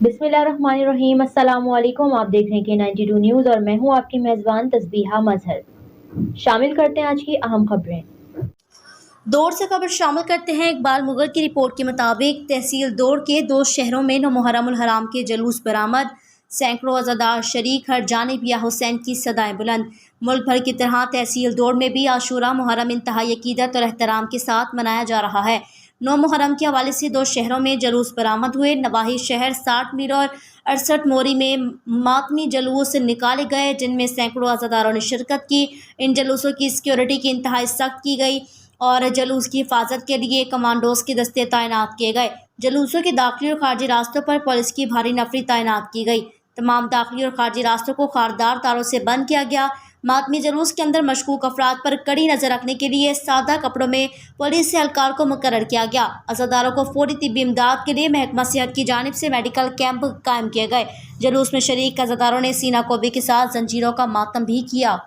बिस्मिल्लाहिर्रहमानिर्रहीम। अस्सलाम वालेकुम। आप देख रहे हैं K92 न्यूज़ और मैं हूं आपकी मेज़बान तस्बीहा मजहर। शामिल करते हैं आज की अहम खबरें। दौड़ से खबर शामिल करते हैं। इकबाल मुगल की रिपोर्ट के मुताबिक तहसील दौड़ के 2 शहरों में 9 मुहर्रम उल हराम के जुलूस बरामद, सैकड़ों अज़ादार शरीक, हर जानिब या हुसैन की सदाएं बुलंद। मुल्क भर की तरह तहसील दौड़ में भी आशूरा मुहर्रम इंतहाई अकीदत और एहतराम के साथ मनाया जा रहा है। 9 मुहर्रम के हवाले से 2 शहरों में जुलूस बरामद हुए। नवाही शहर 60 मील और 68 मोरी में मातमी जुलूस निकाले गए, जिनमें सैकड़ों अज़ादारों ने शिरकत की। इन जुलूसों की सिक्योरिटी की इंतहाई सख्त की गई और जुलूस की हिफाजत के लिए कमांडोज के दस्ते तैनात किए गए। जुलूसों के दाखिली और खारजी रास्तों पर पुलिस की भारी नफरी तैनात की गई। तमाम दाखिली और खारजी रास्तों को खारदार तारों से बंद किया गया। मातमी जुलूस के अंदर मशकूक अफराद पर कड़ी नजर रखने के लिए सादा कपड़ों में पुलिस एहलकार को मुकर्रर किया गया। अज़ादारों को फौरी तिब्बी इमदाद के लिए महकमा सेहत की जानिब से मेडिकल कैंप कायम किए गए। जुलूस में शरीक अज़ादारों ने सीना कोबी के साथ जंजीरों का मातम भी किया।